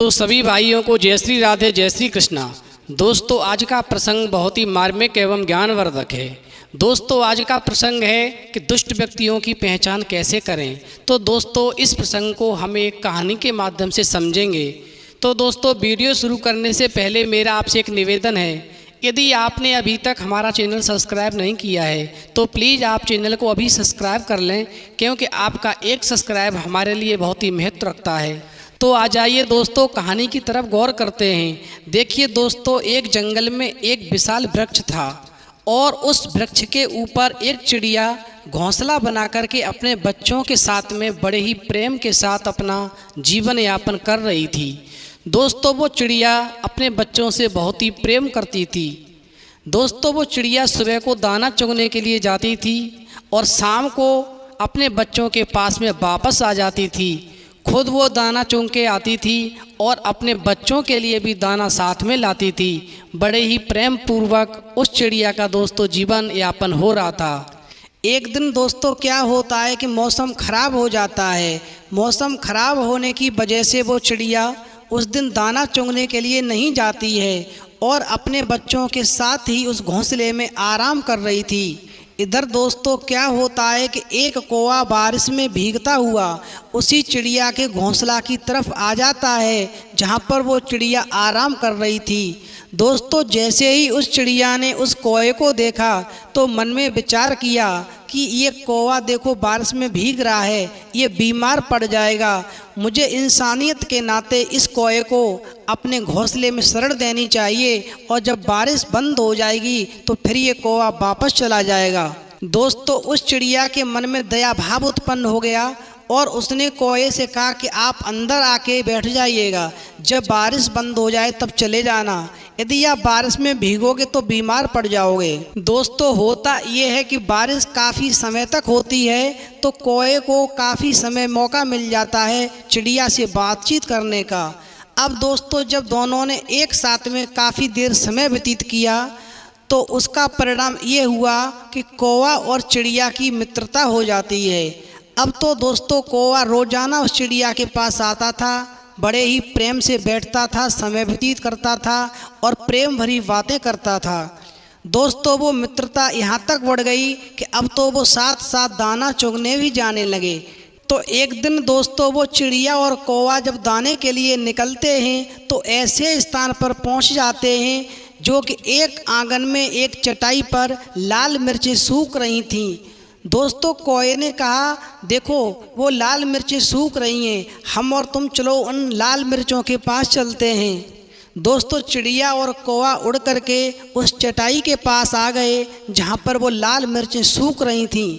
तो सभी भाइयों को जय श्री राधे, जय श्री कृष्णा। दोस्तों, आज का प्रसंग बहुत ही मार्मिक एवं ज्ञानवर्धक है। दोस्तों, आज का प्रसंग है कि दुष्ट व्यक्तियों की पहचान कैसे करें। तो दोस्तों, इस प्रसंग को हम एक कहानी के माध्यम से समझेंगे। तो दोस्तों, वीडियो शुरू करने से पहले मेरा आपसे एक निवेदन है, यदि आपने अभी तक हमारा चैनल सब्सक्राइब नहीं किया है तो प्लीज़ आप चैनल को अभी सब्सक्राइब कर लें, क्योंकि आपका एक सब्सक्राइब हमारे लिए बहुत ही महत्व रखता है। तो आ जाइए दोस्तों, कहानी की तरफ गौर करते हैं। देखिए दोस्तों, एक जंगल में एक विशाल वृक्ष था और उस वृक्ष के ऊपर एक चिड़िया घोंसला बना करके अपने बच्चों के साथ में बड़े ही प्रेम के साथ अपना जीवन यापन कर रही थी। दोस्तों, वो चिड़िया अपने बच्चों से बहुत ही प्रेम करती थी। दोस्तों, वो चिड़िया सुबह को दाना चुगने के लिए जाती थी और शाम को अपने बच्चों के पास में वापस आ जाती थी। खुद वो दाना चुग के आती थी और अपने बच्चों के लिए भी दाना साथ में लाती थी। बड़े ही प्रेम पूर्वक उस चिड़िया का दोस्तों जीवन यापन हो रहा था। एक दिन दोस्तों क्या होता है कि मौसम खराब हो जाता है। मौसम खराब होने की वजह से वो चिड़िया उस दिन दाना चुगने के लिए नहीं जाती है और अपने बच्चों के साथ ही उस घोंसले में आराम कर रही थी। इधर दोस्तों क्या होता है कि एक कौवा बारिश में भीगता हुआ उसी चिड़िया के घोंसला की तरफ आ जाता है जहाँ पर वो चिड़िया आराम कर रही थी। दोस्तों, जैसे ही उस चिड़िया ने उस कौवे को देखा तो मन में विचार किया कि ये कौवा देखो बारिश में भीग रहा है, ये बीमार पड़ जाएगा। मुझे इंसानियत के नाते इस कौवे को अपने घोंसले में शरण देनी चाहिए और जब बारिश बंद हो जाएगी तो फिर ये कौवा वापस चला जाएगा। दोस्तों, उस चिड़िया के मन में दया भाव उत्पन्न हो गया और उसने कौवे से कहा कि आप अंदर आके बैठ जाइएगा, जब बारिश बंद हो जाए तब चले जाना, यदि आप बारिश में भीगोगे तो बीमार पड़ जाओगे। दोस्तों, होता ये है कि बारिश काफ़ी समय तक होती है तो कौवे को काफ़ी समय मौका मिल जाता है चिड़िया से बातचीत करने का। अब दोस्तों, जब दोनों ने एक साथ में काफ़ी देर समय व्यतीत किया तो उसका परिणाम ये हुआ कि कौवा और चिड़िया की मित्रता हो जाती है। अब तो दोस्तों कौवा रोजाना उस चिड़िया के पास आता था, बड़े ही प्रेम से बैठता था, समय व्यतीत करता था और प्रेम भरी बातें करता था। दोस्तों, वो मित्रता यहाँ तक बढ़ गई कि अब तो वो साथ साथ दाना चुगने भी जाने लगे। तो एक दिन दोस्तों वो चिड़िया और कौवा जब दाने के लिए निकलते हैं तो ऐसे स्थान पर पहुँच जाते हैं जो कि एक आंगन में एक चटाई पर लाल मिर्चें सूख रही थीं। दोस्तों, कौवे ने कहा, देखो वो लाल मिर्चें सूख रही हैं, हम और तुम चलो उन लाल मिर्चों के पास चलते हैं। दोस्तों, चिड़िया और कौवा उड़ करके उस चटाई के पास आ गए जहाँ पर वो लाल मिर्चें सूख रही थीं।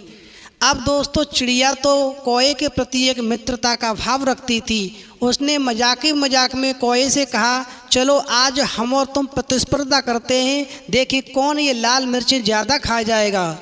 अब दोस्तों, चिड़िया तो कौवे के प्रति एक मित्रता का भाव रखती थी। उसने मजाक में कौवे से कहा, चलो आज हम और तुम प्रतिस्पर्धा करते हैं, देखें कौन ये लाल मिर्चें ज़्यादा खा जाएगा।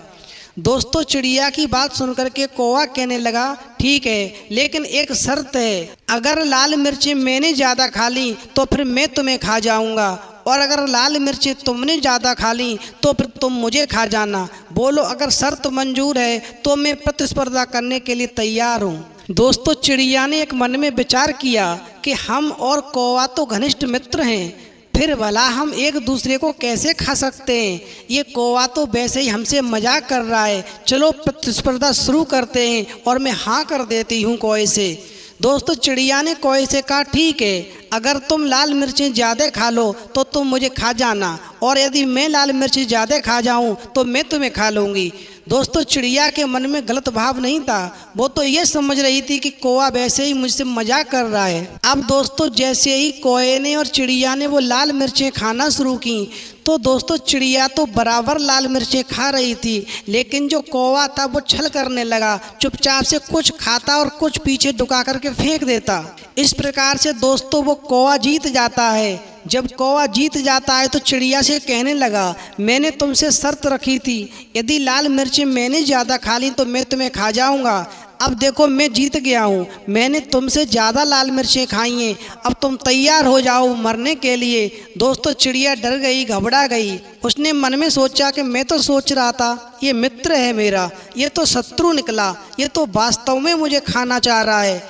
दोस्तों, चिड़िया की बात सुनकर के कौवा कहने लगा, ठीक है, लेकिन एक शर्त है, अगर लाल मिर्चें मैंने ज़्यादा खा ली तो फिर मैं तुम्हें खा जाऊंगा और अगर लाल मिर्चें तुमने ज़्यादा खा ली तो फिर तुम मुझे खा जाना। बोलो, अगर शर्त मंजूर है तो मैं प्रतिस्पर्धा करने के लिए तैयार हूँ। दोस्तों, चिड़िया ने एक मन में विचार किया कि हम और कौवा तो घनिष्ठ मित्र हैं, फिर भला हम एक दूसरे को कैसे खा सकते हैं। ये कौवा तो वैसे ही हमसे मजाक कर रहा है, चलो प्रतिस्पर्धा शुरू करते हैं और मैं हाँ कर देती हूँ कौवे से। दोस्तों, चिड़िया ने कौवे से कहा, ठीक है, अगर तुम लाल मिर्चें ज़्यादा खा लो तो तुम मुझे खा जाना और यदि मैं लाल मिर्चें ज़्यादा खा जाऊँ तो मैं तुम्हें खा लूँगी। दोस्तों, चिड़िया के मन में गलत भाव नहीं था, वो तो ये समझ रही थी कि कौवा वैसे ही मुझसे मजाक कर रहा है। अब दोस्तों, जैसे ही कौवे ने और चिड़िया ने वो लाल मिर्चें खाना शुरू की तो दोस्तों चिड़िया तो बराबर लाल मिर्चें खा रही थी, लेकिन जो कौवा था वो छल करने लगा, चुपचाप से कुछ खाता और कुछ पीछे दुका करके फेंक देता। इस प्रकार से दोस्तों वो कौवा जीत जाता है। जब कौवा जीत जाता है तो चिड़िया से कहने लगा, मैंने तुमसे शर्त रखी थी, यदि लाल मिर्चें मैंने ज़्यादा खा ली तो मैं तुम्हें खा जाऊंगा। अब देखो मैं जीत गया हूँ, मैंने तुमसे ज़्यादा लाल मिर्चें खाई हैं, अब तुम तैयार हो जाओ मरने के लिए। दोस्तों, चिड़िया डर गई, घबरा गई। उसने मन में सोचा कि मैं तो सोच रहा था ये मित्र है मेरा, ये तो शत्रु निकला, ये तो वास्तव में मुझे खाना चाह रहा है।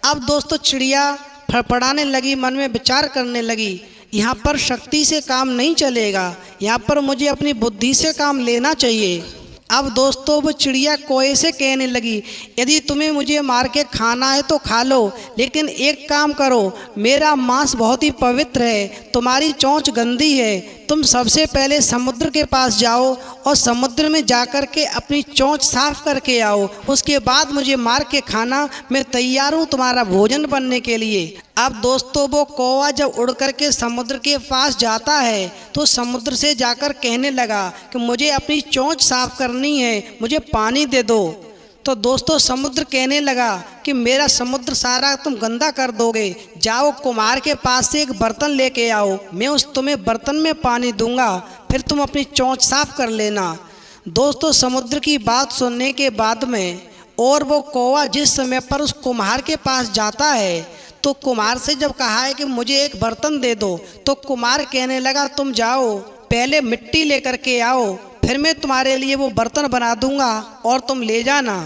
अब दोस्तों चिड़िया फड़फड़ाने लगी, मन में विचार करने लगी, यहाँ पर शक्ति से काम नहीं चलेगा, यहाँ पर मुझे अपनी बुद्धि से काम लेना चाहिए। अब दोस्तों वो चिड़िया कोए से कहने लगी, यदि तुम्हें मुझे मार के खाना है तो खा लो, लेकिन एक काम करो, मेरा मांस बहुत ही पवित्र है, तुम्हारी चोंच गंदी है, तुम सबसे पहले समुद्र के पास जाओ और समुद्र में जाकर के अपनी चोंच साफ करके आओ, उसके बाद मुझे मार के खाना, मैं तैयार हूँ तुम्हारा भोजन बनने के लिए। अब दोस्तों वो कौवा जब उड़ कर के समुद्र के पास जाता है तो समुद्र से जाकर कहने लगा कि मुझे अपनी चोंच साफ करनी है, मुझे पानी दे दो। तो दोस्तों समुद्र कहने लगा कि मेरा समुद्र सारा तुम गंदा कर दोगे, जाओ कुम्हार के पास से एक बर्तन लेके आओ, मैं उस तुम्हें बर्तन में पानी दूंगा, फिर तुम अपनी चोंच साफ कर लेना। दोस्तों समुद्र की बात सुनने के बाद में और वो कौवा जिस समय पर उस कुम्हार के पास जाता है तो कुम्हार से जब कहा है कि मुझे एक बर्तन दे दो, तो कुम्हार कहने लगा तुम जाओ पहले मिट्टी लेकर के आओ, फिर मैं तुम्हारे लिए वो बर्तन बना दूंगा और तुम ले जाना।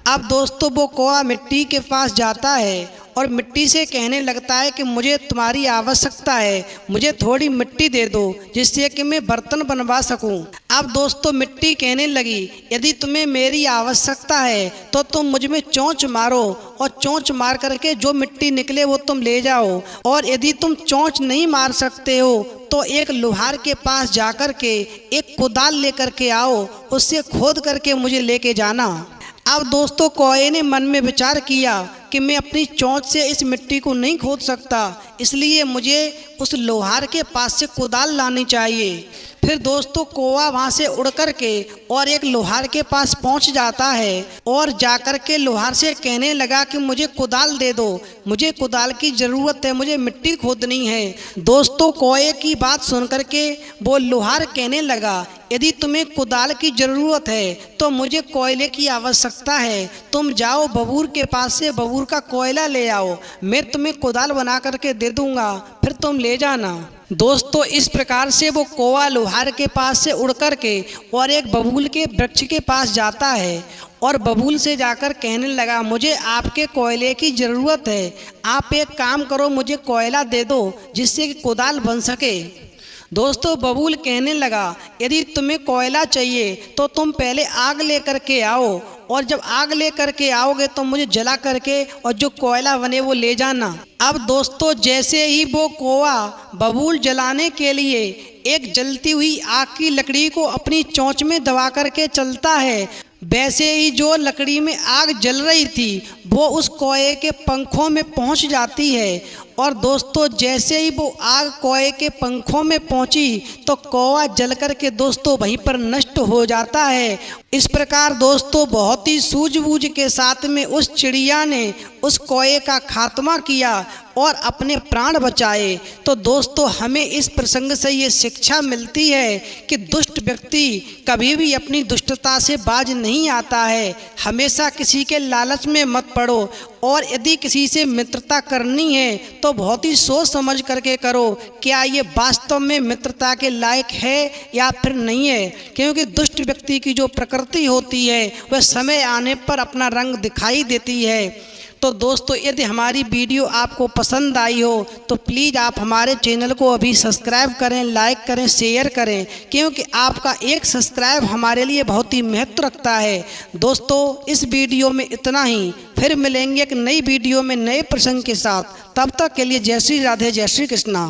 अब दोस्तों वो कौवा मिट्टी के पास जाता है और मिट्टी से कहने लगता है कि मुझे तुम्हारी आवश्यकता है, मुझे थोड़ी मिट्टी दे दो जिससे कि मैं बर्तन बनवा सकूं। अब दोस्तों मिट्टी कहने लगी, यदि तुम्हें मेरी आवश्यकता है तो तुम मुझ में चोंच मारो और चोंच मार करके जो मिट्टी निकले वो तुम ले जाओ, और यदि तुम चोंच नहीं मार सकते हो तो एक लोहार के पास जाकर के एक कुदाल लेकर के आओ, उससे खोद करके मुझे लेके जाना। अब दोस्तों कौए ने मन में विचार किया कि मैं अपनी चोंच से इस मिट्टी को नहीं खोद सकता, इसलिए मुझे उस लोहार के पास से कुदाल लानी चाहिए। फिर दोस्तों कौवा वहाँ से उड़ कर के और एक लोहार के पास पहुँच जाता है और जाकर के लोहार से कहने लगा कि मुझे कुदाल दे दो, मुझे कुदाल की ज़रूरत है, मुझे मिट्टी खोदनी है। दोस्तों कौए की बात सुन कर के वो लोहार कहने लगा, यदि तुम्हें कुदाल की ज़रूरत है तो मुझे कोयले की आवश्यकता है, तुम जाओ बबूर के पास से बबूर का कोयला ले आओ, मैं तुम्हें कुदाल बना करके दे दूंगा, फिर तुम ले जाना। दोस्तों इस प्रकार से वो कौवा लोहार के पास से उड़ कर के और एक बबूल के वृक्ष के पास जाता है और बबूल से जाकर कहने लगा, मुझे आपके कोयले की ज़रूरत है, आप एक काम करो, मुझे कोयला दे दो जिससे कि कुदाल बन सके। दोस्तों बबूल कहने लगा, यदि तुम्हें कोयला चाहिए तो तुम पहले आग लेकर के आओ, और जब आग लेकर के आओगे तो मुझे जला करके और जो कोयला बने वो ले जाना। अब दोस्तों जैसे ही वो कौवा बबूल जलाने के लिए एक जलती हुई आग की लकड़ी को अपनी चोंच में दबा करके चलता है, वैसे ही जो लकड़ी में आग जल रही थी वो उस कौए के पंखों में पहुंच जाती है, और दोस्तों जैसे ही वो आग कौए के पंखों में पहुंची तो कौवा जल कर के दोस्तों वहीं पर नष्ट हो जाता है। इस प्रकार दोस्तों बहुत ही सूझबूझ के साथ में उस चिड़िया ने उस कौए का खात्मा किया और अपने प्राण बचाए। तो दोस्तों हमें इस प्रसंग से ये शिक्षा मिलती है कि दुष्ट व्यक्ति कभी भी अपनी दुष्टता से बाज नहीं आता है, हमेशा किसी के लालच में मत पड़ो, और यदि किसी से मित्रता करनी है तो बहुत ही सोच समझ करके करो, क्या ये वास्तव में मित्रता के लायक है या फिर नहीं है, क्योंकि दुष्ट व्यक्ति की जो प्रकृति होती है वह समय आने पर अपना रंग दिखाई देती है। तो दोस्तों यदि हमारी वीडियो आपको पसंद आई हो तो प्लीज़ आप हमारे चैनल को अभी सब्सक्राइब करें, लाइक करें, शेयर करें, क्योंकि आपका एक सब्सक्राइब हमारे लिए बहुत ही महत्व रखता है। दोस्तों इस वीडियो में इतना ही, फिर मिलेंगे एक नई वीडियो में नए प्रसंग के साथ, तब तक के लिए जय श्री राधे, जय श्री कृष्णा।